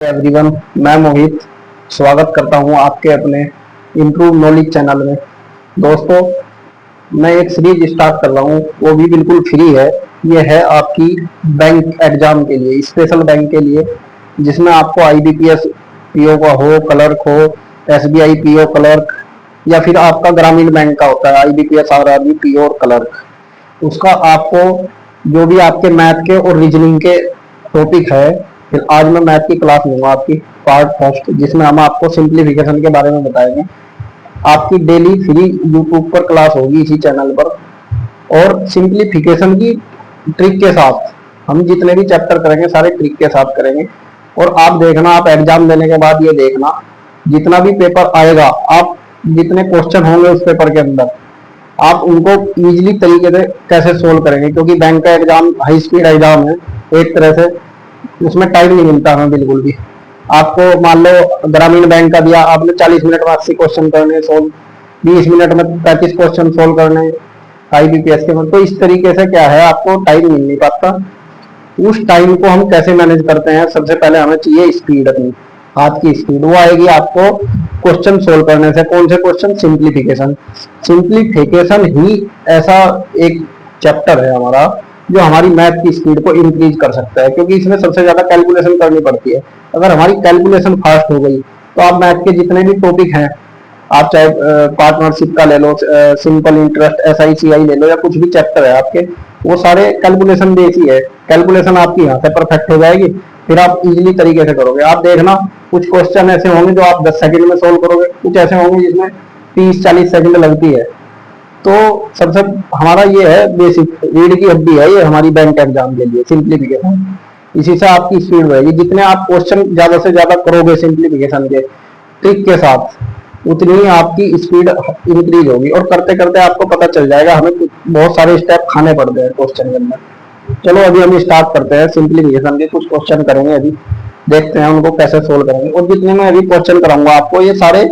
Everyone, मैं मोहित स्वागत करता हूं आपके अपने इम्प्रूव नॉलेज चैनल में। दोस्तों, मैं एक सीरीज स्टार्ट कर रहा हूं, वो भी बिल्कुल फ्री है। ये है आपकी बैंक एग्जाम के लिए, स्पेशल बैंक के लिए, जिसमें आपको आईबीपीएस पीओ का हो, क्लर्क हो, एसबीआई पीओ क्लर्क, या फिर आपका ग्रामीण बैंक का होता है आईबीपीएस आरआरबी पीओ और क्लर्क। उसका आपको जो भी आपके मैथ के और रीजनिंग के टॉपिक है, फिर आज मैं मैथ की क्लास लूंगा आपकी पार्ट फर्स्ट, जिसमें हम आपको सिंप्लीफिकेशन के बारे में बताएंगे। आपकी डेली फ्री यूट्यूब पर क्लास होगी इसी चैनल पर, और सिंप्लीफिकेशन की ट्रिक के साथ हम जितने भी चैप्टर करेंगे सारे ट्रिक के साथ करेंगे। और आप देखना, आप एग्जाम देने के बाद ये देखना, जितना भी पेपर आएगा, आप जितने क्वेश्चन होंगे उस पेपर के अंदर, आप उनको इजीली तरीके से कैसे सोल्व करेंगे, क्योंकि बैंक का एग्जाम हाई स्पीड एग्जाम है एक तरह से। उसमें टाइम नहीं मिलता हमें बिल्कुल भी। आपको मान लो ग्रामीण बैंक का दिया, आपने 40 मिनट में 80 क्वेश्चन करने सोल्व, 20 मिनट में 35 क्वेश्चन सोल्व करने आईबीपीएस के में, तो इस तरीके से क्या है, आपको टाइम मिल नहीं पाता। उस टाइम को हम कैसे मैनेज करते हैं? सबसे पहले हमें चाहिए स्पीड, अपनी हाथ की स्पीड। वो आएगी आपको क्वेश्चन सोल्व करने से। कौन से क्वेश्चन? सिंप्लीफिकेशन। सिंप्लीफिकेशन ही ऐसा एक चैप्टर है हमारा जो हमारी मैथ की स्पीड को इंक्रीज कर सकता है, क्योंकि इसमें सबसे ज्यादा कैलकुलेशन करनी पड़ती है। अगर हमारी कैलकुलेशन फास्ट हो गई तो आप मैथ के जितने भी टॉपिक हैं, आप चाहे पार्टनरशिप का ले लो, सिंपल इंटरेस्ट, एसआईसीआई ले लो, या कुछ भी चैप्टर है आपके, वो सारे कैलकुलेशन बेस ही है। कैलकुलेशन आपकी यहाँ से परफेक्ट हो जाएगी, फिर आप इजीली तरीके से करोगे। आप देखना, कुछ क्वेश्चन ऐसे होंगे जो आप 10 सेकंड में सोल्व करोगे, कुछ ऐसे होंगे जिसमें 30-40 सेकंड लगती है। तो सबसे हमारा ये है बेसिक, रीढ़ की हड्डी है ये हमारी बैंक एग्जाम के लिए सिंप्लीफिकेशन। इसी से आपकी स्पीड बढ़ेगी। जितने आप क्वेश्चन ज्यादा से ज्यादा करोगे सिंप्लीफिकेशन के ट्रिक के साथ, उतनी ही आपकी स्पीड इंक्रीज होगी, और करते करते आपको पता चल जाएगा। हमें बहुत सारे स्टेप खाने पड़ते हैं क्वेश्चन के अंदर। चलो अभी हम स्टार्ट करते हैं। सिंप्लीफिकेशन के कुछ क्वेश्चन करेंगे, अभी देखते हैं उनको कैसे सोल्व करेंगे। और जितने मैं अभी क्वेश्चन कराऊंगा आपको, ये सारे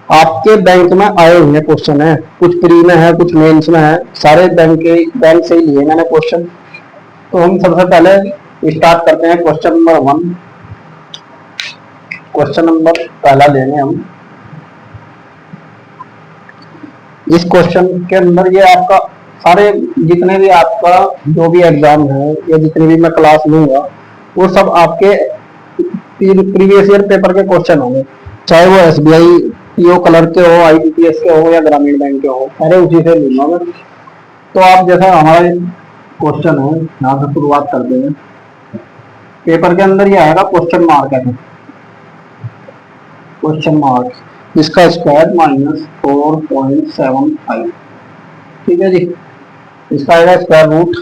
आपके बैंक में आए हुए क्वेश्चन है। कुछ प्री में है, कुछ मेंस में है, सारे बैंक से ही लिए मैंने क्वेश्चन। तो हम सबसे पहले स्टार्ट करते हैं क्वेश्चन नंबर 1। क्वेश्चन नंबर पहला लेंगे हम। इस क्वेश्चन के अंदर ये आपका सारे जितने भी आपका जो भी एग्जाम है, या जितनी भी मैं क्लास लूंगा, वो सब आपके प्रीवियस ईयर पेपर के क्वेश्चन होंगे, चाहे वो एसबीआई पीओ कलर के हो, आईबीपीएस के हो, या ग्रामीण बैंक के हो, सारे उसी से लूंगा मैं। तो आप जैसा हमारा क्वेश्चन है, यहाँ से शुरुआत करते हैं। पेपर के अंदर ये आएगा क्वेश्चन मार्क है, क्वेश्चन मार्क, इसका स्क्वायर -4.75। ठीक है जी। इसका आएगा स्क्वायर रूट।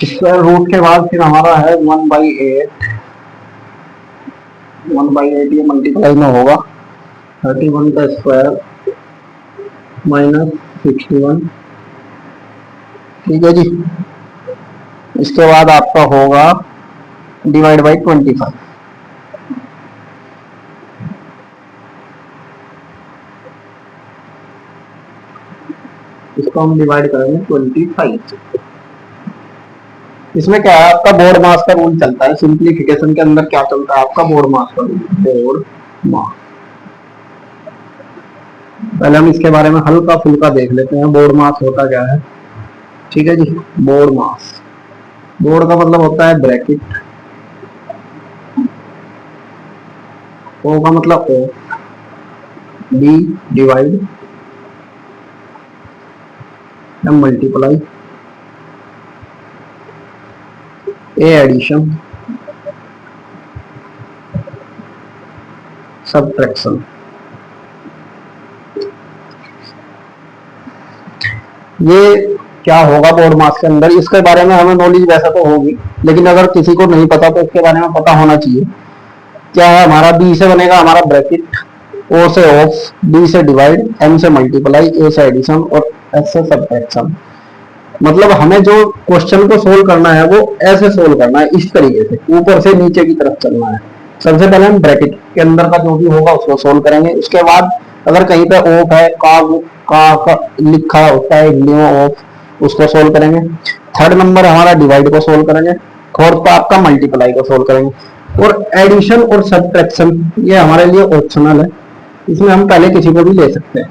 स्क्वायर रूट के बाद फिर हमारा है 1/8। 1/8 ये मल्टीप्लाई में होगा, 31 का स्क्वायर -61। ठीक है जी। इसके बाद आपका होगा डिवाइड बाई 25। इसको हम डिवाइड करेंगे 25। इसमें क्या है, आपका बोर्ड मास का रूल चलता है। सिंप्लीफिकेशन के अंदर क्या चलता है आपका? बोर्ड मास का रूल। बोर्ड मास, पहले हम इसके बारे में हल्का फुल्का देख लेते हैं, बोर्ड मास होता क्या है। ठीक है जी। बोर्ड मास, बोर्ड का मतलब होता है ब्रैकेट, ओ का मतलब ओ, बी डिवाइड, एम मल्टीप्लाई, ए एडिशन, सब्ट्रैक्शन। ये क्या होगा बोर्ड मास के अंदर, इसके बारे में हमें नॉलेज वैसा तो होगी, लेकिन अगर किसी को नहीं पता तो इसके बारे में पता होना चाहिए। क्या है हमारा? बी से बनेगा हमारा ब्रैकेट, ओ से ऑफ, डी से डिवाइड, एम से मल्टीप्लाई, ए से एडिशन, और एस से सब्ट्रैक्शन। मतलब हमें जो क्वेश्चन को सोल्व करना है वो ऐसे सोल्व करना है, इस तरीके से ऊपर से नीचे की तरफ चलना है। सबसे पहले हम ब्रैकेट के अंदर का जो भी होगा उसको सोल्व करेंगे। उसके बाद अगर कहीं पे ऑफ है, का लिखा होता है हिंदी में ऑफ, उसको सोल्व करेंगे। थर्ड नंबर हमारा डिवाइड को सोल्व करेंगे। फोर्थ पे आपका मल्टीप्लाई को सोल्व करेंगे। और एडिशन और सब्ट्रैक्शन ये हमारे लिए ऑप्शनल है, इसमें हम पहले किसी को भी ले सकते हैं।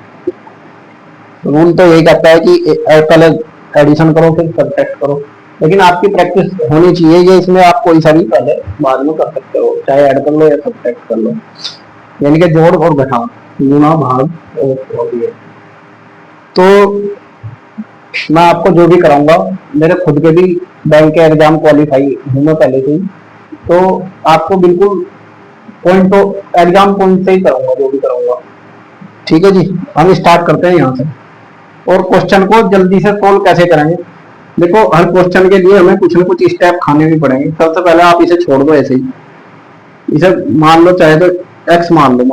रूल तो यही कहता है कि पहले एडिशन करो फिर सब्ट्रैक्ट करो, लेकिन आपकी प्रैक्टिस होनी चाहिए ये, इसमें आप कोई सा भी पहले बाद में कर सकते हो, चाहे ऐड कर लो या सब्ट्रैक्ट कर लो, यानी कि जोड़ और घटाव, गुणा भाग और ये। तो मैं आपको जो भी कराऊंगा, मेरे खुद के भी बैंक के एग्जाम क्वालिफाई हूँ मैं पहले से ही, तो आपको बिल्कुल पॉइंट तो एग्जाम पॉइंट से ही कराऊंगा जो भी कराऊंगा। ठीक है जी, हम स्टार्ट करते हैं यहाँ से। और क्वेश्चन को जल्दी से सोल्व कैसे करेंगे, देखो हर क्वेश्चन के लिए हमें कुछ ना कुछ स्टेप खाने भी पड़ेंगे। सबसे पहले आप इसे छोड़ दो ऐसे ही, इसे मान लो चाहे तो एक्स मान लो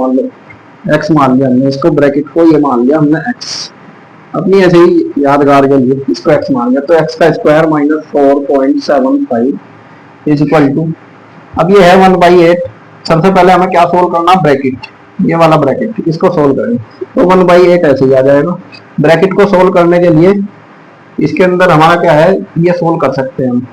एक्स मान लिया हमने, इसको ब्रैकेट को ये मान लिया हमने एक्स, अपनी ऐसे ही यादगार के लिए इसको एक्स मान लिया, तो एक्स का square minus 4.75 is equal to, अब ये है 1/8। सबसे पहले हमें क्या सोल्व करना, ब्रैकेट, ये वाला ब्रैकेट, इसको सोल्व करेंगे तो 1/8 ऐसे ही आ जाएगा। ब्रैकेट को सोल्व करने के लिए इसके अंदर हमारा क्या है, ये सोल्व कर सकते हैं हम।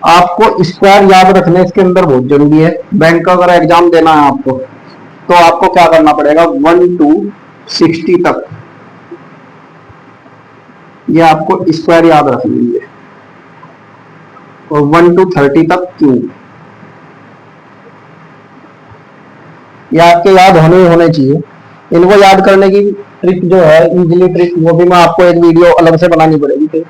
आपको स्क्वायर याद रखना इसके अंदर बहुत जरूरी है। बैंक का अगर एग्जाम देना है आपको, तो आपको क्या करना पड़ेगा, 1 to 60 तक ये आपको स्क्वायर याद रखनी है, और 1 to 30 तक क्यूब, ये आपके याद होने चाहिए। इनको याद करने की ट्रिक जो है, इजीली ट्रिक, वो भी मैं आपको एक वीडियो अलग से बनानी पड़ेगी, फिर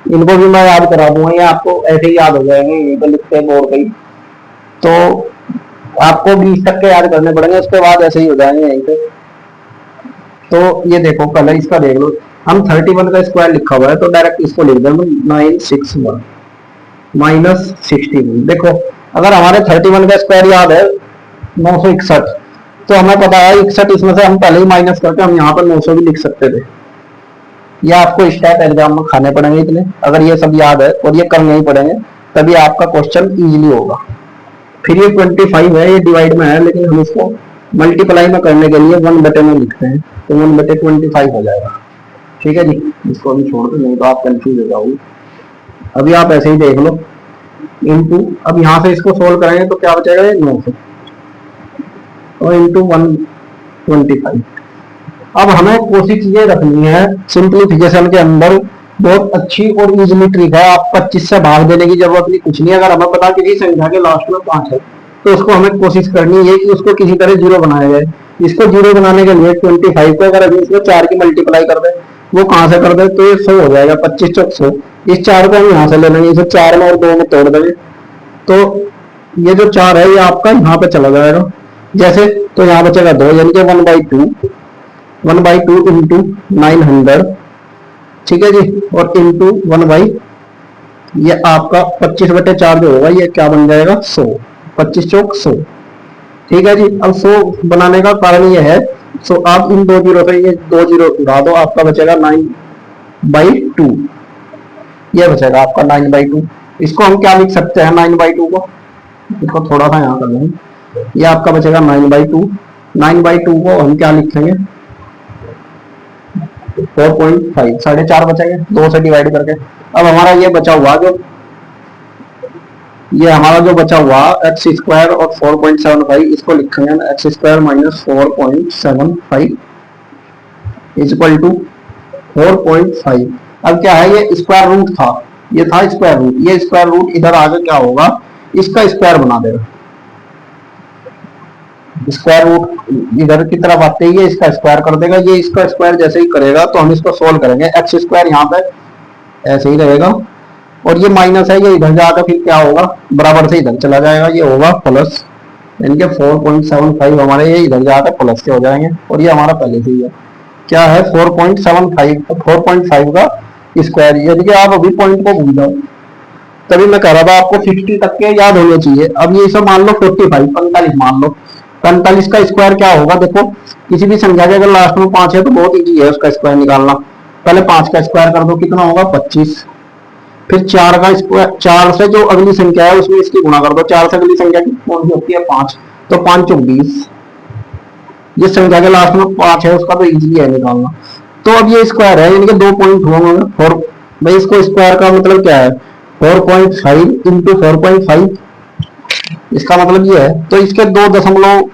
इनको भी मैं याद करा दूंगा, ये आपको ऐसे ही याद हो जाएंगे, यहीं पे लिखते हैं बोर्ड पे ही। तो आपको 20 तक के याद करने पड़ेंगे, उसके बाद ऐसे ही हो जाएंगे यहीं पे। तो ये देखो पहले इसका देख लो, हम 31 का स्क्वायर लिखा हुआ है तो डायरेक्ट इसको लिख देंगे 961 माइनस 61। देखो अगर हमारे 31 का स्क्वायर याद है 961, तो हमें पता है 61, इसमें से हम पहले ही माइनस करके हम यहाँ पर 900 भी लिख सकते थे। ये आपको स्टेप एग्जाम में खाने पड़ेंगे इतने, अगर ये सब याद है और ये करने ही पड़ेंगे, तभी आपका क्वेश्चन इजीली होगा। फिर ये 25 है, ये डिवाइड में है, लेकिन हम इसको मल्टीप्लाई में करने के लिए 1/, में लिखते हैं, तो 1/25 हो जाएगा। ठीक है जी, इसको अभी छोड़ दो, नहीं तो आप कंफ्यूज हो जाओगे। अभी आप ऐसे ही देख लो, इनटू, अब यहाँ से इसको सोल्व करेंगे तो क्या बचेगा, ये 900 और इंटू 125। अब हमें कोशिश ये रखनी है, सिंप्लीफिकेशन के अंदर बहुत अच्छी और इजीली ट्रिक है, आप 25 से भाग देने की जरूरत नहीं, कुछ नहीं। अगर हमें पता किसी संख्या के लास्ट में 5 है, तो उसको हमें कोशिश करनी है कि उसको किसी तरह 0 बनाया जाए। इसको 0 बनाने के लिए 25 को अगर अभी इसमें 4 की मल्टीप्लाई कर दे, वो कहां से कर दे, तो ये 100 हो जाएगा, 25 चौक 100। इस 4 को हम यहाँ से ले लेंगे, इसे 4 में और 2 में तोड़ देंगे, तो ये जो 4 है ये आपका यहाँ पे चला जाएगा जैसे, तो यहाँ बचेगा 2, यानी कि 1/2 इंटू 900, ठीक है जी, और इंटू 1/, ये आपका 25/4 जो होगा ये क्या बन जाएगा, 100, 25 चौक 100। ठीक है जी, अब 100 बनाने का कारण ये है, सो आप इन 2 जीरो से ये 2 जीरो उड़ा दो, आपका बचेगा 9/2, ये बचेगा आपका 9/2। इसको हम क्या लिख सकते हैं 9/2 को, इसको थोड़ा सा यहाँ कर लेंगे, ये आपका बचेगा 9/2। 9/2 को हम क्या लिखेंगे, 4.5, 4.5 बचेंगे 2 से डिवाइड करके। अब हमारा ये बचा हुआ जो, ये हमारा जो बचा हुआ एक्स स्क्वायर और 4.75, इसको लिखेंगे x square minus 4.75 is equal to 4.5। अब क्या है, ये स्क्वायर रूट था, ये था स्क्वायर रूट, ये स्क्वायर रूट इधर आगे क्या होगा, इसका स्क्वायर बना देगा। स्क्वायर रूट इधर की तरफ आते ही इसका स्क्वायर कर देगा, ये इसका स्क्वायर जैसे ही करेगा तो हम इसको सोल्व करेंगे, एक्स स्क्वायर यहाँ पे ऐसे ही रहेगा, और ये माइनस है, ये इधर जाकर फिर क्या होगा, बराबर से इधर चला जाएगा, ये होगा प्लस, यानी कि 4.75 हमारे ये इधर जाकर प्लस के हो जाएंगे, और ये हमारा पहले से ही है, क्या है 4.5 का स्क्वायर। यदि कि आप अभी पॉइंट को भूल जाओ, तभी मैं कह रहा था आपको 50 तक के याद होने चाहिए। अब ये सब मान लो 45 मान लो, 45 का स्क्वायर क्या होगा, देखो किसी भी संख्या के अगर लास्ट में 5 है तो बहुत इजी है उसका स्क्वायर निकालना। पहले 5 का स्क्वायर कर दो, कितना होगा 25, फिर 4 का स्क्वायर, 4 से जो अगली संख्या है उसमें इसकी गुणा कर दो, 4 से अगली संख्या कौन सी होती है 5, तो 5 चौक 20, जिस संख्या के लास्ट में 5 है उसका तो इजी है निकालना। तो अब ये स्क्वायर है, यानी कि 2 पॉइंट होंगे, और भाई इसको स्क्वायर का मतलब क्या है, 4.5 इंटू 4.5, इसका मतलब ये है, तो इसके 2 दशमलव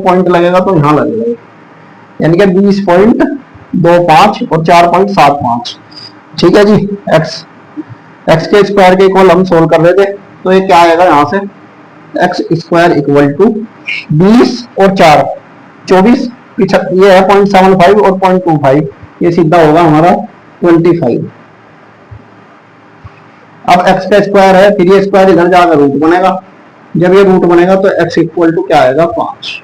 पॉइंट लगेगा तो यहाँ लगेगा, यानी कि 20.25 और 4.75। ठीक है जी। एक्स एक्स के स्क्वायर के इक्वल हम सोल्व कर रहे थे, तो ये क्या आएगा यहाँ से, एक्स स्क्वायर इक्वल टू 20 और 4 24, ये है 0.75 और 0.25, ये सीधा होगा हमारा 25। अब एक्स का स्क्वायर है, फिर ये स्क्वायर इधर जाकर रूट बनेगा, जब ये रूट बनेगा तो एक्स इक्वल टू क्या आएगा 5,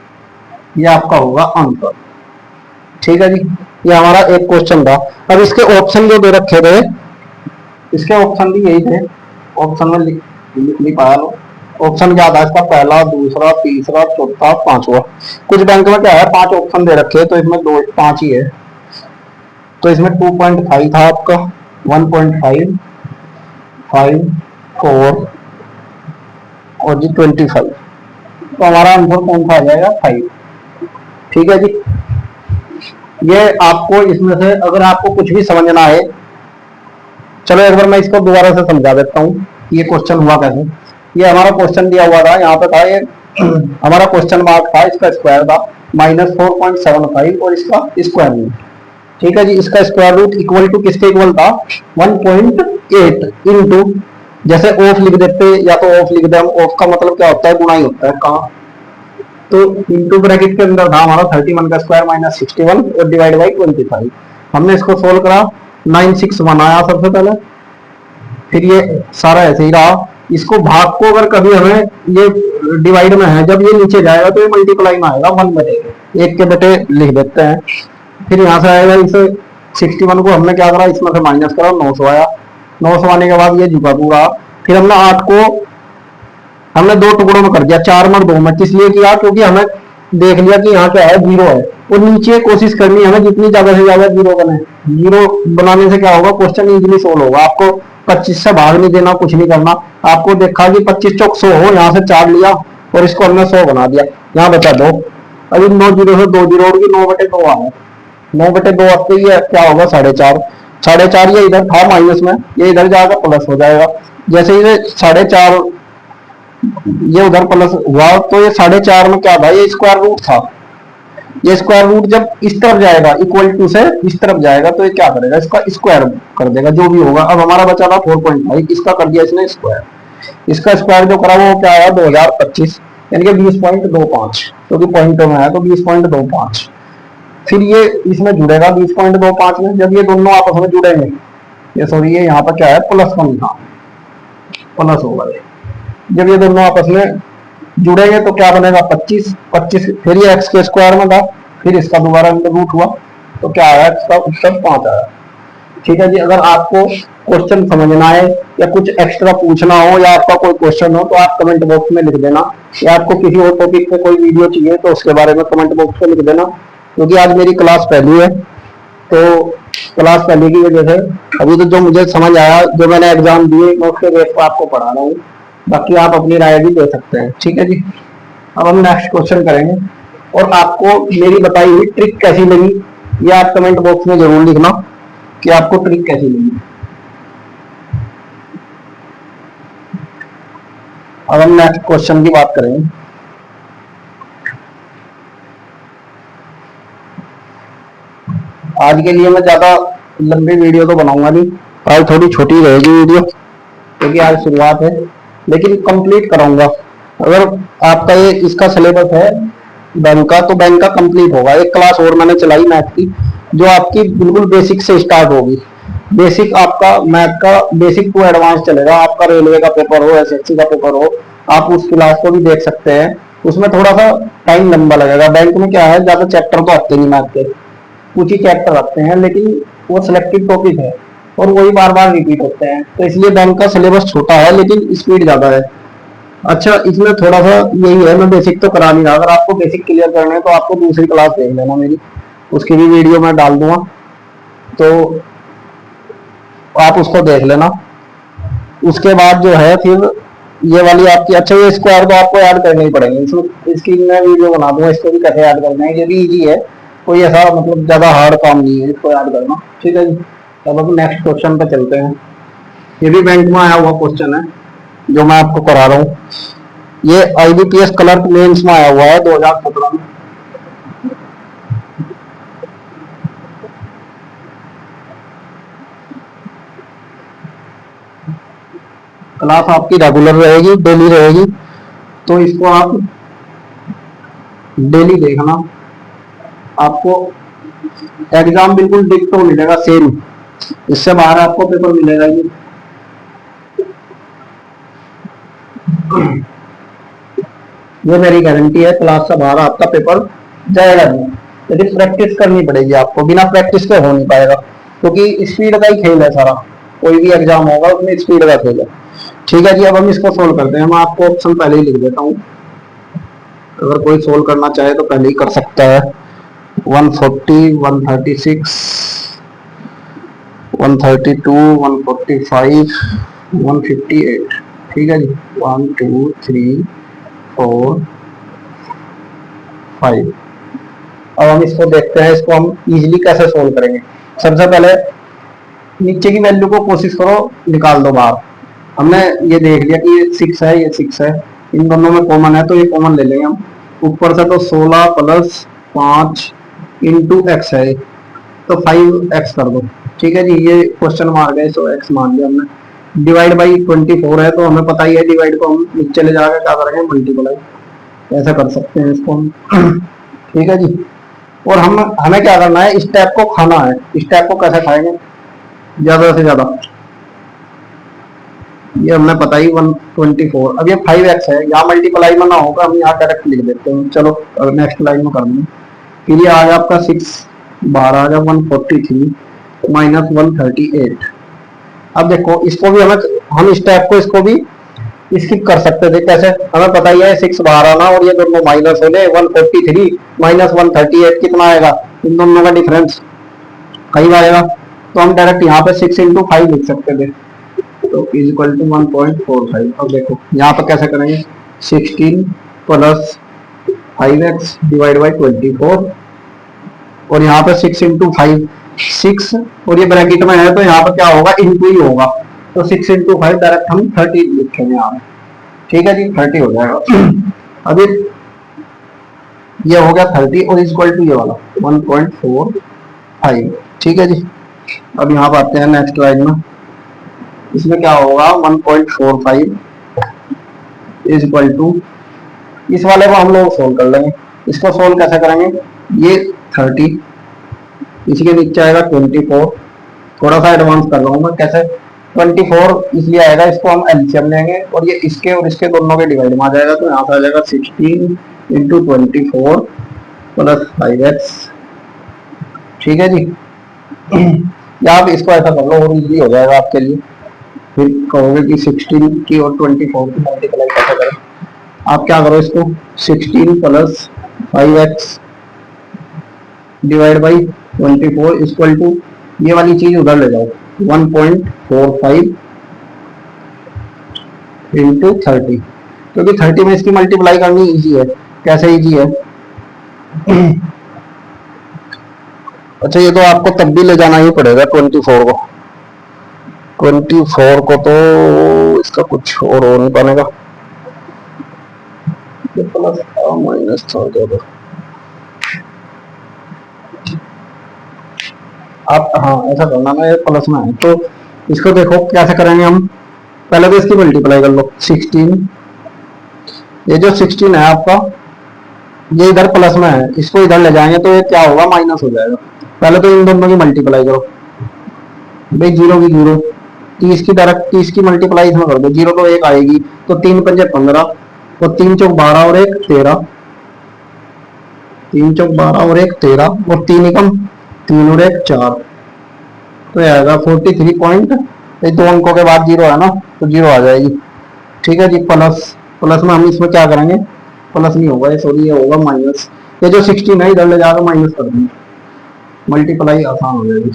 ये आपका होगा आंसर। ठीक है जी, ये हमारा एक क्वेश्चन था। अब इसके ऑप्शन जो दे रखे थे, इसके ऑप्शन भी यही थे, ऑप्शन में लिख नहीं पाया लो। ऑप्शन क्या था इसका, पहला, दूसरा, तीसरा, चौथा, पांचवा। कुछ बैंक में क्या है 5 ऑप्शन दे रखे हैं, तो इसमें 5 ही है। तो इसमें 2.5 था आपका, 1.5, 5, 4 और जी 25, तो हमारा आंसर कौन सा आ जाएगा, 5। ठीक है जी। ये आपको इसमें से अगर आपको कुछ भी समझना है, चलो एक बार मैं इसको दोबारा से समझा देता हूँ ये क्वेश्चन हुआ कैसे। ये हमारा क्वेश्चन दिया हुआ था, यहाँ पे था ये हमारा क्वेश्चन मार्क था, इसका स्क्वायर था -4.75 और इसका स्क्वायर रूट। ठीक है जी, इसका स्क्वायर रूट इक्वल टू किसके इक्वल था, 1.8 इंटू, जैसे ऑफ लिख देते या तो ऑफ लिख दे हम, ऑफ का मतलब क्या होता है, गुना ही होता है कहाँ, तो इंटू ब्रैकेट के अंदर था हमारा 31 का स्क्वायर -61 और डिवाइड बाई 25। हमने इसको सोल्व करा, 961 आया सबसे पहले, फिर ये सारा ऐसे ही रहा। इसको भाग को अगर कभी हमें ये डिवाइड में है, जब ये नीचे जाएगा तो ये मल्टीप्लाई में आएगा, 1 बटेगा, 1 के बटे लिख देते हैं। फिर यहाँ से आएगा, इसे 61 को हमने क्या करा, इसमें से माइनस करा, 900 आया। 900 आने के बाद ये झुका पूरा। फिर हमने 8 को हमने 2 टुकड़ों में कर दिया, 4 में 2 में, इसलिए किया क्योंकि हमें देख लिया कि यहाँ क्या है, 0 है, और नीचे कोशिश करनी है हमें जितनी ज्यादा से ज्यादा 0 बने। 0 बनाने से क्या होगा, क्वेश्चन इजीली सोल्व होगा। आपको 25 से भाग नहीं देना, कुछ नहीं करना। आपको देखा कि 25 चौक 100 हो, यहाँ से 4 लिया और इसको हमने 100 बना दिया, यहाँ बचा 2। अभी 9 जीरो से 2 जीरो उड़ गई, 9/2 आ गया। 9/2 आपको ये क्या होगा, 4.5। 4.5 ये इधर था माइनस में, ये इधर जाएगा प्लस हो जाएगा। जैसे ये 4.5 ये उधर प्लस हुआ, तो ये 4.5 में क्या था, ये स्क्वायर रूट था। ये स्क्वायर रूट जब इस तरफ जाएगा, इक्वल टू से इस तरफ जाएगा, तो ये क्या करेगा, इसका स्क्वायर कर देगा, जो भी होगा। अब हमारा बचा था 4.5, इसका कर दिया इसने स्क्वायर। इसका स्क्वायर जो करा वो क्या आया, 2025, यानी कि 20.25, क्योंकि पॉइंटों में है तो 20.25। फिर ये इसमें जुड़ेगा 20.25 में, जब ये दोनों आपस में जुड़ेंगे, ये सॉरी ये यहाँ पर क्या है, प्लस का निशान, प्लस होगा। जब ये दोनों आपस में जुड़ेंगे तो क्या बनेगा, 25। फिर ये एक्स के स्क्वायर में था, फिर इसका दोबारा रूट हुआ, तो क्या आया, इसका उत्तर 5 आया। ठीक है जी। अगर आपको क्वेश्चन समझना है या कुछ एक्स्ट्रा पूछना हो या आपका कोई क्वेश्चन हो तो आप कमेंट बॉक्स में लिख देना, या आपको किसी और टॉपिक पे कोई वीडियो चाहिए तो उसके बारे में कमेंट बॉक्स में लिख देना। क्योंकि आज मेरी क्लास पहली है, तो क्लास पहले की वजह से अभी तो जो मुझे समझ आया, जो मैंने एग्जाम दिए, मैं उसके बेस पर आपको पढ़ा रहा हूँ। बाकी आप अपनी राय भी दे सकते हैं। ठीक है जी। अब हम नेक्स्ट क्वेश्चन करेंगे, और आपको मेरी बताई हुई ट्रिक कैसी लगी ये आप कमेंट बॉक्स में जरूर लिखना कि आपको ट्रिक कैसी लगी। अब हम नेक्स्ट क्वेश्चन की बात करेंगे। आज के लिए मैं ज्यादा लंबी वीडियो तो बनाऊंगा नहीं, आज थोड़ी छोटी रहेगी वीडियो, क्योंकि आज शुरुआत है, लेकिन कंप्लीट कराऊंगा। अगर आपका ये इसका सिलेबस है बैंक का, तो बैंक का कंप्लीट होगा। एक क्लास और मैंने चलाई मैथ की, जो आपकी बिल्कुल बेसिक से स्टार्ट होगी। बेसिक आपका मैथ का बेसिक टू एडवांस चलेगा। आपका रेलवे का पेपर हो, एसएससी का पेपर हो, आप उस क्लास को भी देख सकते हैं। उसमें थोड़ा सा टाइम लंबा लगेगा। बैंक में क्या है, ज्यादा चैप्टर तो आते नहीं मैथ के, कुछ ही चैप्टर आते हैं, लेकिन वो सिलेक्टेड टॉपिक है और वही बार बार रिपीट होते हैं, तो इसलिए बैंक का सिलेबस छोटा है लेकिन स्पीड ज्यादा है। अच्छा, इसमें थोड़ा सा यही है, मैं बेसिक तो करा नहीं रहा। अगर आपको बेसिक क्लियर करना है तो आपको दूसरी क्लास देख लेना मेरी, उसकी भी वीडियो मैं डाल दूंगा, तो आप उसको देख लेना। उसके बाद जो है फिर ये वाली आपकी, अच्छा ये स्क्वायर तो आपको ऐड करने ही पड़ेंगे, इसकी मैं वीडियो बना दूंगा, इसको भी कैसे ऐड करना है। ये भी इजी है, कोई ऐसा ज्यादा हार्ड काम नहीं है इसको ऐड करना। ठीक है जी। अब नेक्स्ट क्वेश्चन पे चलते हैं। ये भी बैंक में आया हुआ क्वेश्चन है जो मैं आपको करा रहा हूँ। ये आईबीपीएस क्लर्क मेंस में आया हुआ है 2017 में। क्लास आपकी रेगुलर रहेगी, डेली रहेगी, तो इसको आप डेली देखना। आपको एग्जाम बिल्कुल डिक्टो मिलेगा सेम, इससे बाहर आपको पेपर मिलेगा ही। ये मेरी गारंटी है, क्लास से बाहर आपका पेपर जाएगा नहीं। लेकिन प्रैक्टिस करनी पड़ेगी आपको, बिना प्रैक्टिस के हो नहीं पाएगा, क्योंकि स्पीड का ही खेल है सारा। कोई भी एग्जाम होगा उसमें स्पीड का खेल है। ठीक है जी, अब हम इसको सोल्व करते हैं। मैं आपको ऑप्शन पहले ही लिख देता हूँ, अगर कोई सोल्व करना चाहे तो पहले ही कर सकता है। 140, 136, 132, 145, 158। ठीक है जी, 1 2 3 4 5। अब हम इसको देखते हैं, इसको हम इजीली कैसे सोल्व करेंगे। सबसे पहले नीचे की वैल्यू को कोशिश करो निकाल दो बाहर। हमने ये देख लिया कि ये 6 है, ये 6 है, इन दोनों में कॉमन है तो ये कॉमन ले लेंगे हम। ऊपर से तो 16 प्लस 5 इंटू एक्स है, तो 5x कर दो। ठीक है जी, ये क्वेश्चन मार्क है, सो x मान लिया हमने। डिवाइड बाई 24 है, तो हमें पता ही है डिवाइड को हम नीचे ले जाकर क्या करेंगे, मल्टीप्लाई। ऐसा कर सकते हैं इसको हम। ठीक है जी, और हम हमें क्या करना है, स्टेप को खाना है। स्टेप को कैसे खाएंगे, ज्यादा से ज्यादा। ये हमने पता ही 124। अब ये 5x है, यहाँ मल्टीप्लाई में ना होगा, हम यहाँ डायरेक्ट लिख देते हैं। चलो नेक्स्ट लाइन में कर देंगे। फिर ये आ गया आपका 6 बाहर आ गया 143 माइनस 138। अब देखो इसको भी हम स्टेप को इसको भी स्किप कर सकते थे। कैसे, हमें पता ही है 6 बाहर आना और ये दोनों माइनस होने। 143 माइनस 138 कितना आएगा, इन दोनों का डिफरेंस कई आएगा, तो हम डायरेक्ट यहाँ पे 6 इंटू 5 लिख सकते थे, तो इज इक्वल टू 1.45। अब देखो यहाँ पर कैसे करेंगे, 16 प्लस 5x डिवाइड बाई 24, और यहाँ पे 6 इंटू 5 6, और ये ब्रैकेट में है तो यहाँ पर क्या होगा, इंटू ही होगा, तो 6 इंटू 5 डायरेक्ट हम 30 लिखेंगे यहाँ पे। ठीक है जी, 30 हो जाएगा। अब ये हो गया 30 और इज इक्वल टू ये वाला 1.45। ठीक है जी, अब यहाँ पर आते हैं नेक्स्ट लाइन में। इसमें क्या होगा, 1.45 इज इक्वल टू, इस वाले को हम लोग सोल्व कर लेंगे। इसको सोल्व कैसे करेंगे, ये 30, इसके नीचे आएगा 24। थोड़ा सा एडवांस कर रहा हूँ मैं, कैसे 24 इसलिए आएगा, इसको हम एलसीएम लेंगे और ये इसके और इसके दोनों के डिवाइड में आ जाएगा, तो यहाँ पे आ जाएगा 16 इंटू 24 प्लस 5x। ठीक है जी, या आप इसको ऐसा कर लो और इजीली हो जाएगा आपके लिए। फिर कहोगे कि 16 की और 24 की मल्टीप्लाई कैसे करें, आप क्या करो, इसको 16 plus 5x divide by 24 equal to, ये वाली चीज उधर ले जाओ, 1.45 इंटू 30, क्योंकि 30 में इसकी मल्टीप्लाई करनी इजी है। कैसे इजी है, अच्छा ये तो आपको तब भी ले जाना ही पड़ेगा 24 को। 24 को तो इसका कुछ और हो नहीं पाएगा, प्लस माइनस था ज्यादा। आप हाँ ऐसा करना ना, ये प्लस में है तो इसको देखो कैसे करेंगे हम। पहले तो इसकी मल्टीप्लाई कर लो, 16, ये जो 16 है आपका, ये इधर प्लस में है, इसको इधर ले जाएंगे तो ये क्या होगा, माइनस हो जाएगा। पहले तो इन दोनों की मल्टीप्लाई करो भाई, 0 की 0, 30 की डायरेक्ट 30 की मल्टीप्लाई इसमें कर दो, 0 तो 1 आएगी, तो 3 पंजे 15, और 3 चौक 12 और 1 13, 3 चौक 12 और 1 13, और 3 एकम 3 और 1 4, तो ये आएगा 43 पॉइंट। ये दो अंकों के बाद 0 है ना, तो 0 आ जाएगी। ठीक है जी, प्लस प्लस में हम इसमें क्या करेंगे, प्लस नहीं होगा ये, सॉरी ये होगा माइनस। ये जो 16 है इधर ले जाकर माइनस कर देंगे, मल्टीप्लाई आसान हो जाएगी।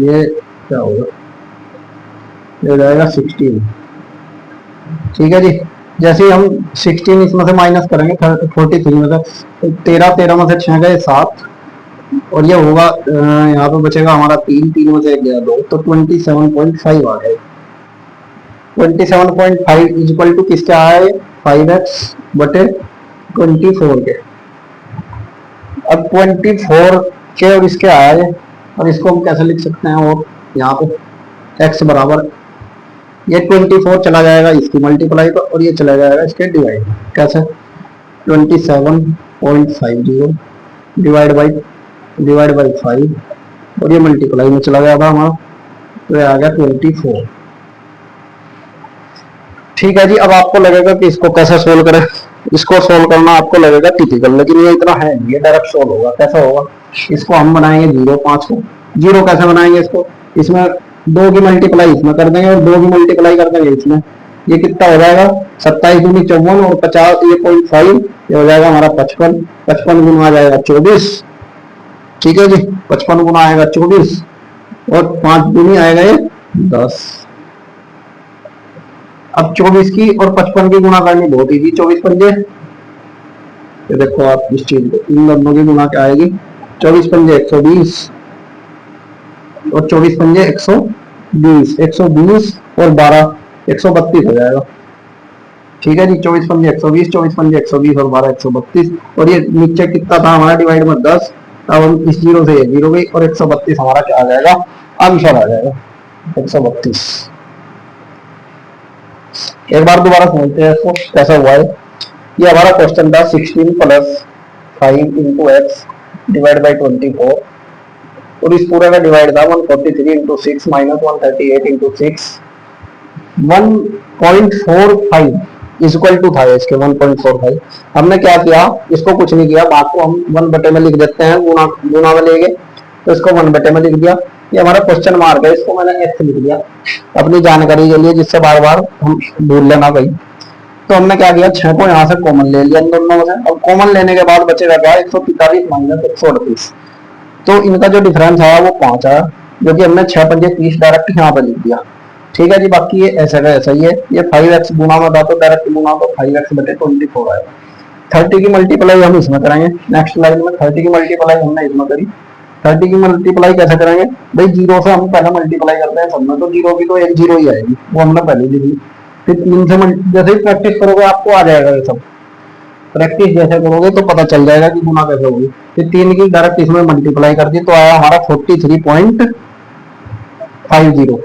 ये क्या होगा, ये जाएगा 16। ठीक है जी, जैसे ही हम 16 इसमें से माइनस करेंगे 43 में से, 13 में से 6 गए 7, और ये होगा यहाँ पे बचेगा हमारा 3 में से 1 गया 2, तो 27.5 आ गए। 27.5 इज इक्वल टू किसके आया है, 5x बटे 24 के। अब 24 के और इसके आया है, और इसको हम कैसे लिख सकते हैं, और यहाँ पे x बराबर, ये 24 चला जाएगा इसकी मल्टीप्लाई को, और ये चला जाएगा इसके डिवाइड। कैसे, 27.50 डिवाइड बाई 5, और ये मल्टीप्लाई में चला गया था हमारा, तो ये आ गया 24। ठीक है जी। अब आपको लगेगा कि इसको कैसे सोल्व करें, इसको सोल्व करना आपको लगेगा टिपिकल, लेकिन ये इतना है, ये डायरेक्ट सोल्व होगा। कैसे होगा, इसको हम बनाएंगे 0, 5 को 0 कैसे बनाएंगे, इसको इसमें 2 की मल्टीप्लाई इसमें कर देंगे और 2 की मल्टीप्लाई कर देंगे इसमें, ये कितना हो जाएगा, 27 दूनी 54 और 50 ये 0.5, ये हो जाएगा हमारा 55, 55 गुना आ जाएगा 24। ठीक है जी, 55 गुना आएगा 24 और 5 दूनी आएगा ये 10। अब 24 की और 55 की गुना करनी बहुत इजी, 24 पंजे, ये देखो आप इस चीज को, इन दोनों की गुना क्या आएगी, 24 पंजे 120 और 24 पंजे 120, 120 और 12 132 हो जाएगा। ठीक है जी, 24 पंजे 120, 24 पंजे 120 और 12 132, और ये नीचे कितना था हमारा डिवाइड में 10, अब हम इस 0 से 0 गई और 132 हमारा क्या आ जाएगा, आंसर आ जाएगा 132। एक बार दोबारा समझते हैं इसको कैसा हुआ है। ये हमारा क्वेश्चन था 16 plus 5 into x divide by 24, और इस पूरे का डिवाइड था 143 into 6 minus 138 into 6, 1.45 is equal to था इसके 1.45। हमने क्या किया, इसको कुछ नहीं किया, बात को हम 1 बटे में लिख देते हैं, गुना में लेंगे तो इसको 1 बटे में लिख दिया। ये हमारा क्वेश्चन मार्क है, इसको मैंने एक्स लिख दिया अपनी जानकारी के लिए, जिससे बार बार हम भूल लेना भाई। तो हमने क्या किया, 6 को यहाँ से कॉमन ले लिया इन दोनों में से। अब कॉमन लेने के बाद बचेगा क्या, 143 माइनस 138, तो इनका जो डिफरेंस आया वो 5 आया, जो कि हमने 6 पंजे 30 डायरेक्ट यहाँ पे लिख दिया। ठीक है जी, बाकी ये ऐसा का ऐसा ही है। ये 5x गुना में था तो डायरेक्ट गुना तो 5x बटे 24 आएगा। 30 की मल्टीप्लाई हम इसमें करेंगे, नेक्स्ट लाइन में 30 की मल्टीप्लाई हमने इसमें करी। 30 की मल्टीप्लाई कैसे करेंगे भाई, 0 से हम पहले मल्टीप्लाई करते हैं सब में, तो 0 की तो एक 0 ही आएगी, वो हमने पहले लिख ली। फिर 3 से जैसे ही प्रैक्टिस करोगे आपको आ जाएगा ये सब, प्रैक्टिस जैसे करोगे तो पता चल जाएगा कि गुना कैसे होगी। फिर 3 की डायरेक्ट इसमें मल्टीप्लाई कर दी तो आया हमारा 43.50।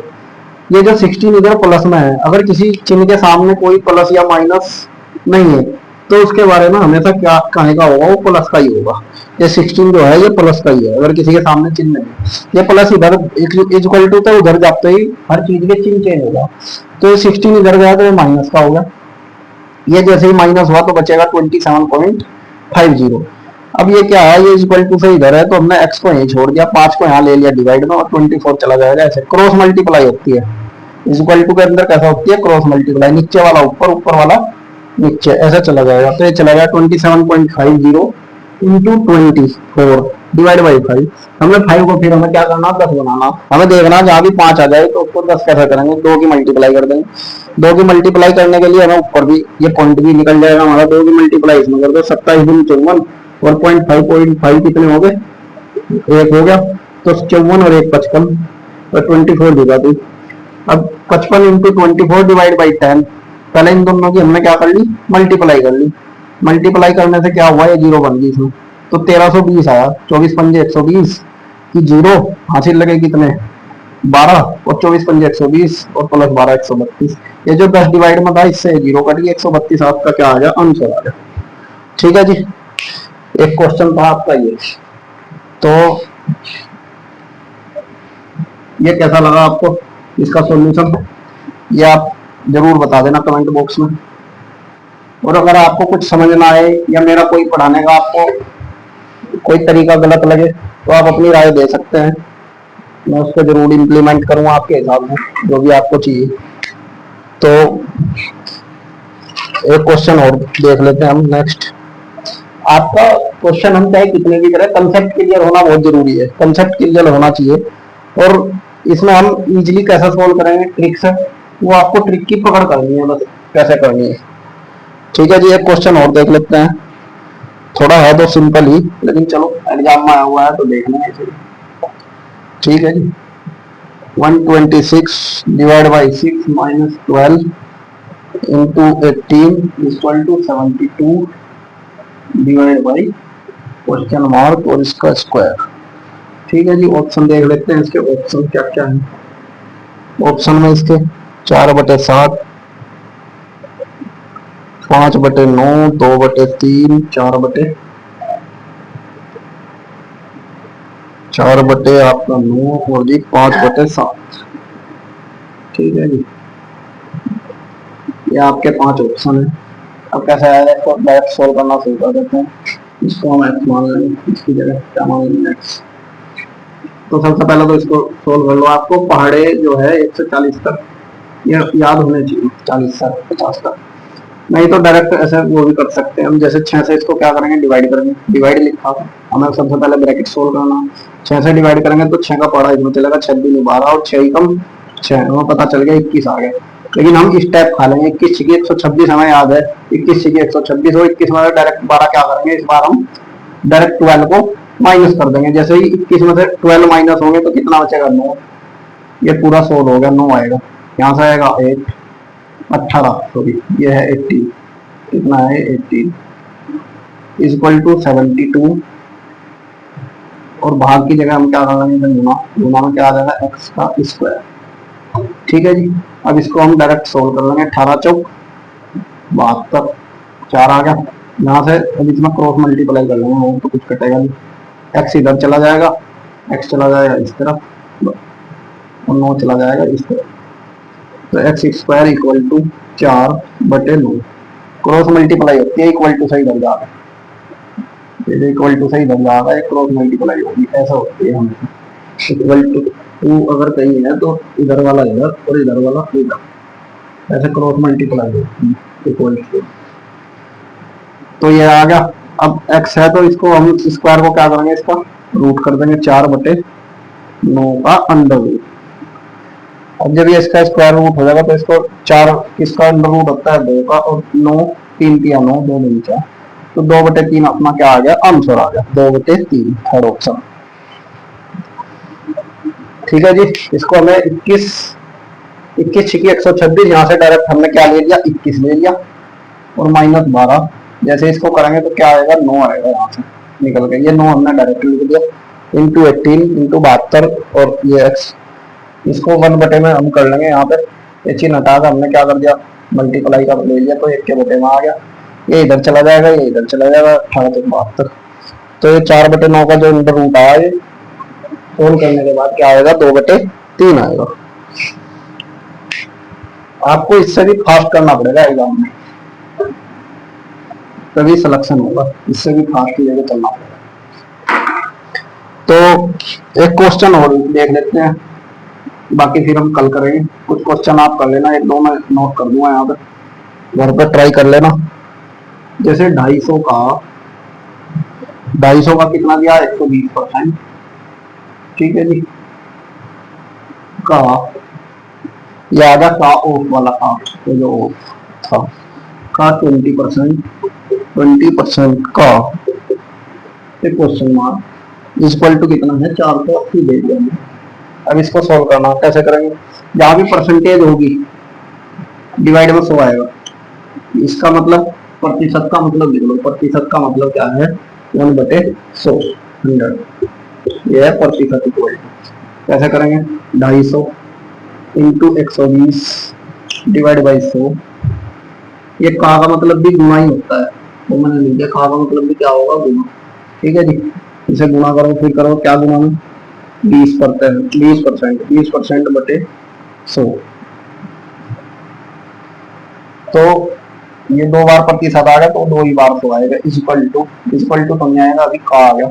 ये जो 16 इधर प्लस में है, अगर किसी चिन्ह के सामने कोई प्लस या माइनस नहीं है तो उसके बारे में हमेशा क्या कहने का होगा, वो प्लस का ही होगा। ये 16 जो है ये प्लस का ही है, अगर किसी के सामने चिन्ह नहीं, ये प्लस इधर इक्वल टू तो उधर जाते ही हर चीज के चिन्ह चेंज होगा। तो ये 16 इधर गया तो ये माइनस का होगा, ये जैसे ही माइनस हुआ तो बचेगा 27.50। अब ये क्या है, ये इक्वल टू से इधर है तो हमने x को यहीं छोड़ दिया, 5 को यहाँ ले लिया डिवाइड में, और 24 चला जाएगा। ऐसे क्रॉस मल्टीप्लाई होती है, इक्वल टू के अंदर कैसा होती है, क्रॉस मल्टीप्लाई, नीचे वाला ऊपर, ऊपर वाला नीचे, ऐसा चला जाएगा। तो ये चला गया 27.50 इंटू 24 डिवाइड बाई 5। हमने 5 को फिर हमें क्या करना, 10 बनाना, हमें देखना जहां भी 5 आ जाए तो उसको 10 कैसे करेंगे, 2 की मल्टीप्लाई कर देंगे। 2 की मल्टीप्लाई करने के लिए हमें ऊपर भी ये पॉइंट भी निकल जाएगा हमारा, 2 की मल्टीप्लाई इसमें कर दो, 27 दूनी 54 और 0.5 कितने हो गए, 1 हो गया, तो 54 और 1 55 और 24 दिखा दी। अब 55 इंटू 24 डिवाइड बाई 10, पहले इन दोनों की हमने क्या कर ली, मल्टीप्लाई कर ली। मल्टीप्लाई करने से क्या हुआ, ये 0 बन गई इसमें, तो 1320 आया। 24 पंजे 120 की 0 हासिल लगे कितने, 12 और 24 पंजे 120 और प्लस 12 132। ये जो 10 डिवाइड में था इससे 0 कट गया, 132 आपका क्या आ गया, आंसर आ गया। ठीक है जी, एक क्वेश्चन था आपका ये। तो ये कैसा लगा आपको, इसका सॉल्यूशन ये आप जरूर बता देना कमेंट बॉक्स में। और अगर आपको कुछ समझ ना आए या मेरा कोई पढ़ाने का आपको कोई तरीका गलत लगे तो आप अपनी राय दे सकते हैं, मैं उसको जरूर इम्प्लीमेंट करूंगा आपके हिसाब से जो भी आपको चाहिए। तो एक क्वेश्चन और देख लेते हैं हम नेक्स्ट। आपका क्वेश्चन हम चाहे कितने भी करें, कंसेप्ट क्लियर होना बहुत जरूरी है, कंसेप्ट क्लियर होना चाहिए। और इसमें हम इजीली कैसे सोल्व करेंगे, ट्रिक से, वो आपको ट्रिक की पकड़ करनी है, बस कैसे करनी है। ठीक है जी, एक क्वेश्चन और देख लेते हैं, थोड़ा है तो सिंपल ही, लेकिन चलो एग्जाम में आया हुआ है तो देख लेंगे। ठीक है जी, 126 divide by 6 minus 12 into 18 equal to 72 divide by question mark और इसका स्क्वायर। ठीक है जी, ऑप्शन देख लेते हैं इसके ऑप्शन क्या क्या है। ऑप्शन में इसके 4/7, 5/9, 2/3, 4/4 आपका 9 और जी 5/7। ठीक है जी, ये आपके 5 ऑप्शन है। अब कैसे आएगा इसको डायरेक्ट सोल्व करना शुरू कर देते हैं। इसको हम एक्स मान लेंगे, इसकी जगह क्या मान लेंगे एक्स। तो सबसे पहले तो इसको सोल्व कर लो। आपको पहाड़े जो है 1 से 40 तक ये याद होने चाहिए, 40 से 50 तक। नहीं तो डायरेक्ट ऐसे वो भी कर सकते हैं हम, जैसे 6 से इसको क्या करेंगे डिवाइड करेंगे। डिवाइड लिखा हमें सबसे पहले ब्रैकेट सोल्व करना। 6 से डिवाइड करेंगे तो 6 का पहाड़ा इसमें चलेगा, 6 दूनी 12 और 6 कम 6, हमें पता चल गया 21 आ गया। लेकिन हम इस टाइप खा लेंगे, 21 छिकी 126 हमें याद है, 21 छिकी 126 और 21 में डायरेक्ट 12 क्या करेंगे, इस बार हम डायरेक्ट 12 को माइनस कर देंगे। जैसे ही 21 में से 12 माइनस होंगे तो कितना बचेगा 9। ये पूरा 16 हो गया, 9 आएगा, यहाँ से आएगा 8 18 सॉरी ये है 80, कितना है 80 इक्वल टू 72 और भाग की जगह हम क्या कर लेंगे गुना। गुना में क्या आ जाएगा x का स्क्वायर। ठीक है जी, अब इसको हम डायरेक्ट सोल्व कर लेंगे। 18 चौक 72, 4 आ गया। यहाँ से अब इसमें क्रॉस मल्टीप्लाई कर लेंगे, और तो कुछ कटेगा नहीं। x इधर चला जाएगा, x चला जाएगा इस तरफ और 9 चला जाएगा इस तरफ। तो x square equal to 4/9। Cross multiply होती है, इक्वल टू सही इधर जाएगा, इक्वल टू सही इधर जाएगा, एक क्रॉस मल्टीप्लाई होगी, ऐसा होती है हमेशा। इक्वल टू अगर कहीं है तो इधर वाला इधर और इधर वाला इधर, ऐसे क्रॉस मल्टीप्लाई होती है इक्वल टू। तो ये आ गया। अब x है तो इसको हम स्क्वायर को क्या करेंगे, इसका रूट कर देंगे, 4/9 का अंडर रूट। अब जब ये इसका स्क्वायर रूट हो जाएगा तो इसको 4 किसका अंडर रूट होता है 2 का, और 9 3 किया 9 2 2 4, तो 2/3 अपना क्या आ गया आंसर आ गया 2/3, थर्ड ऑप्शन। ठीक है जी, इसको हमें 21 छिकी 126, यहाँ से डायरेक्ट हमने क्या ले लिया 21 ले लिया और माइनस 12। जैसे इसको करेंगे तो क्या आएगा 9 आएगा, यहाँ से निकल गया ये 9 हमने डायरेक्ट लिख दिया, इंटू 18 इंटू 72 और ये एक्स। इसको 1/में हम कर लेंगे, यहाँ पे ये चिन्ह हटा कर हमने क्या कर दिया मल्टीप्लाई का ले लिया, तो 1 के बटे में आ गया। ये इधर चला जाएगा, ये इधर चला जाएगा, 18 से 72। तो ये 4/9 का जो अंडर रूट आया, ये सोल्व करने के बाद क्या आएगा 2/3 आएगा। आपको इससे भी फास्ट करना पड़ेगा एग्जाम में, तभी सिलेक्शन होगा, इससे भी फास्ट लेके चलना पड़ेगा। तो एक क्वेश्चन और देख लेते हैं, बाकी फिर हम कल करेंगे। कुछ क्वेश्चन आप कर लेना, 1-2 मैं नोट कर दूंगा यहाँ पे, घर पे ट्राई कर लेना। जैसे 250 का कितना दिया 120%। ठीक है जी, का ये आ गया का ऑफ वाला का, तो जो ऑफ था का 20% का क्वेश्चन मार्क इक्वल टू कितना है 480 दे दिया। अब इसको सॉल्व करना कैसे करेंगे, जहां भी परसेंटेज होगी डिवाइड में 100 आएगा। इसका मतलब प्रतिशत का मतलब लिख लो, प्रतिशत का मतलब क्या है 1/100 100, यह है प्रतिशत इक्वल टू। कैसे करेंगे 250 इंटू 120 डिवाइड बाई 100। ये का मतलब भी गुना ही होता है, वो मैंने लिख दिया, का मतलब भी क्या होगा गुना। ठीक है जी, इसे गुना करो, फिर करो क्या गुना में 20% बटे 100। तो ये 2 बार प्रतिशत आ गया तो 2 ही बार 100 आएगा। इक्वल टू तो नहीं आएगा, अभी का आ गया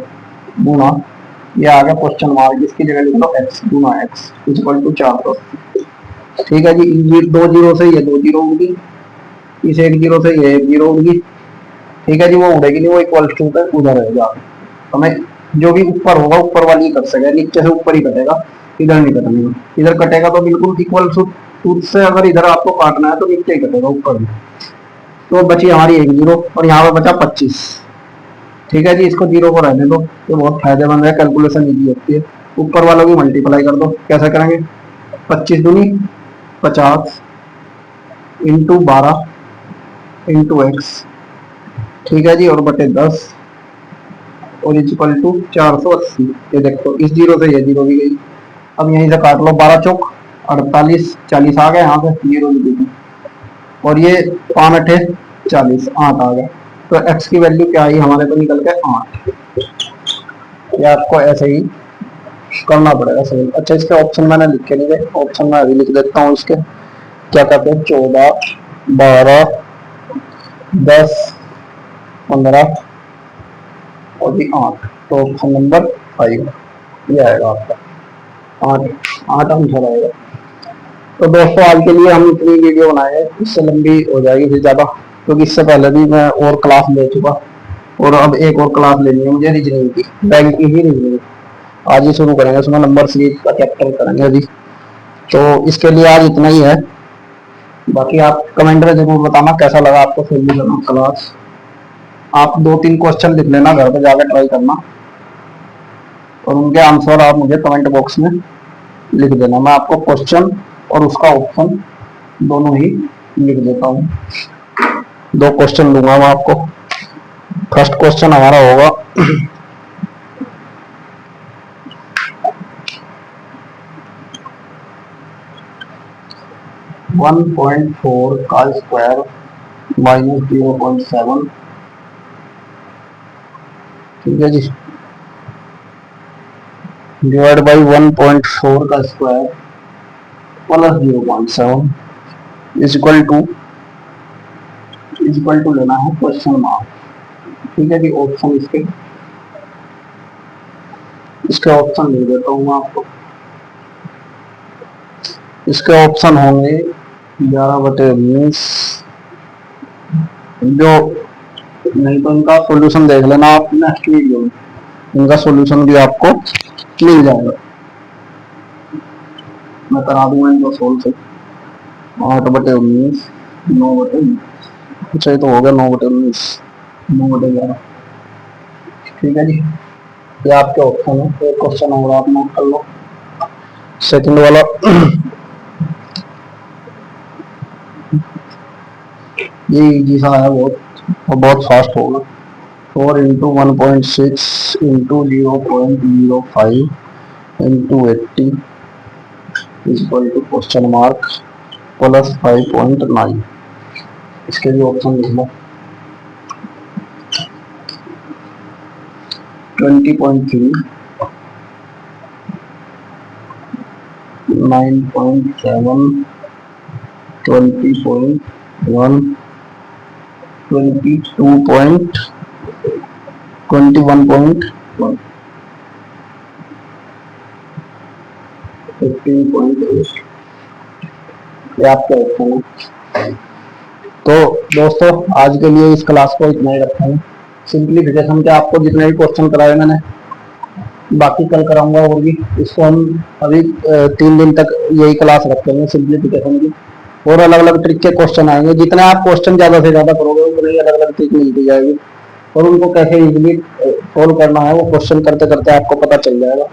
गुना, ये आ गया क्वेश्चन मार्क, इसकी जगह लिख लो x गुना x इक्वल टू 480। ठीक है जी, ये 2 जीरो से ये 2 जीरो उड़गी, इस 1 जीरो से ये 1 जीरो उड़गी। ठीक है जी, वो उड़ेगी नहीं, वो इक्वल टू पे उधर रहेगा। हमें जो भी ऊपर होगा ऊपर वाली कर सके, नीचे से ऊपर ही कटेगा, इधर नहीं कटेगा। इधर कटेगा तो बिल्कुल इक्वल टू से, अगर इधर आपको काटना है तो नीचे ही कटेगा, ऊपर नहीं। तो बची हमारी 1 जीरो और यहाँ पे बचा 25। ठीक है जी, इसको जीरो को रहने दो, तो बहुत फायदेमंद है, कैलकुलेशन इजी होती है। ऊपर वालों की मल्टीप्लाई कर दो, कैसे करेंगे 25 दूनी 50 इंटू 12 इंटू एक्स, ठीक है जी, और बटे 10 और इक्वल टू 480। ये देखो इस जीरो से ये जीरो भी गई। अब यहीं से काट लो, 12 चौक 48, 40 आ गए यहाँ पे, जीरो भी गई। और ये 5 अठे 40, 8 आ गए। तो x की वैल्यू क्या आई हमारे को, निकल के 8। ये आपको ऐसे ही करना पड़ेगा सही। अच्छा, इसके ऑप्शन मैंने लिखे नहीं गए, ऑप्शन मैं अभी लिख देता हूँ इसके। क्या कहते हैं, 14, 12, 10, 15 और भी 8। तो ऑप्शन नंबर 5 ये आएगा आपका 8। 8 आंसर आएगा। तो दोस्तों आज के लिए हम इतनी वीडियो बनाए हैं, इससे लंबी हो जाएगी फिर ज़्यादा, क्योंकि इससे पहले भी मैं और क्लास ले चुका, और अब एक और क्लास लेनी है मुझे रीजनिंग की, बैंक की ही रीजनिंग। आज ही शुरू करेंगे, उसमें नंबर सीरीज का चैप्टर करेंगे अभी। तो इसके लिए आज इतना ही है। बाकी आप कमेंट में जरूर बताना कैसा लगा आपको सोल्यूशन क्लास। आप 2-3 क्वेश्चन लिख लेना, घर पे जाकर ट्राई करना, और उनके आंसर आप मुझे कमेंट बॉक्स में लिख देना। मैं आपको क्वेश्चन और उसका ऑप्शन दोनों ही लिख देता हूँ। 2 क्वेश्चन दूंगा मैं आपको। फर्स्ट क्वेश्चन हमारा होगा 1.4 का स्क्वायर माइनस 0.7, ठीक है जी, डिवाइड बाई 1.4 का स्क्वायर प्लस 0.7 इक्वल टू लेना है क्वेश्चन मार्क, ठीक है जी। ऑप्शन इसके ऑप्शन ले देता हूँ मैं आपको। इसके ऑप्शन होंगे 11/19, जो नहीं तो इनका सॉल्यूशन देख लेना आप नेक्स्ट वीडियो में, इनका सॉल्यूशन भी आपको मिल जाएगा, मैं करा दूंगा इनको सोल्व से। 8/19, 9/19, अच्छा ये तो हो गया 9/19, 9/11, ठीक है जी। ये आपके ऑप्शन है। एक क्वेश्चन होगा, आप नोट कर लो। सेकंड वाला ये इजी सा है बहुत, और बहुत फास्ट होगा। 4 into 1.6 into 0.05 into 80 equal to question mark plus 5.9। इसके भी ऑप्शन लिख लो। 20.3, 9.7, 20.1, 21.1, 15.8, ये आपके ऑप्शन है। तो दोस्तों आज के लिए इस क्लास को इतना ही रखते हैं। सिंप्लीफिकेशन के आपको जितने भी क्वेश्चन कराए मैंने, बाकी कल कराऊंगा और भी। इसको हम अभी 3 दिन तक यही क्लास रखेंगे सिंप्लीफिकेशन की, और अलग अलग ट्रिक के क्वेश्चन आएंगे। जितने आप क्वेश्चन ज्यादा से ज्यादा करोगे उतनी ही अलग अलग ट्रिक मिलती जाएगी, और उनको कैसे इजीली सोल्व करना है वो क्वेश्चन करते करते आपको पता चल जाएगा।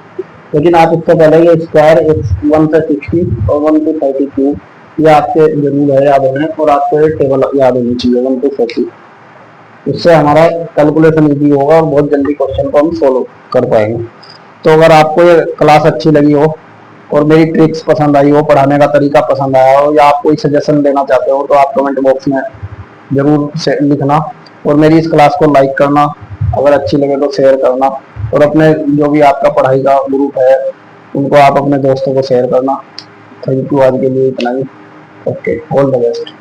लेकिन आप इससे पहले ये स्क्वायर 1 से 60 और 1 to 32 ये आपके जरूर है याद होने, और आपको ये टेबल याद होनी चाहिए 1 to 40। इससे हमारा कैलकुलेशन इजी होगा और बहुत जल्दी क्वेश्चन को हम सोल्व कर पाएंगे। तो अगर आपको ये क्लास अच्छी लगी हो और मेरी ट्रिक्स पसंद आई हो, पढ़ाने का तरीका पसंद आया हो, या आप कोई सजेशन देना चाहते हो, तो आप कमेंट बॉक्स में जरूर से लिखना, और मेरी इस क्लास को लाइक करना, अगर अच्छी लगे तो शेयर करना, और अपने जो भी आपका पढ़ाई का ग्रुप है उनको आप अपने दोस्तों को शेयर करना। थैंक यू, आज के लिए इतना ही। Okay, all the best.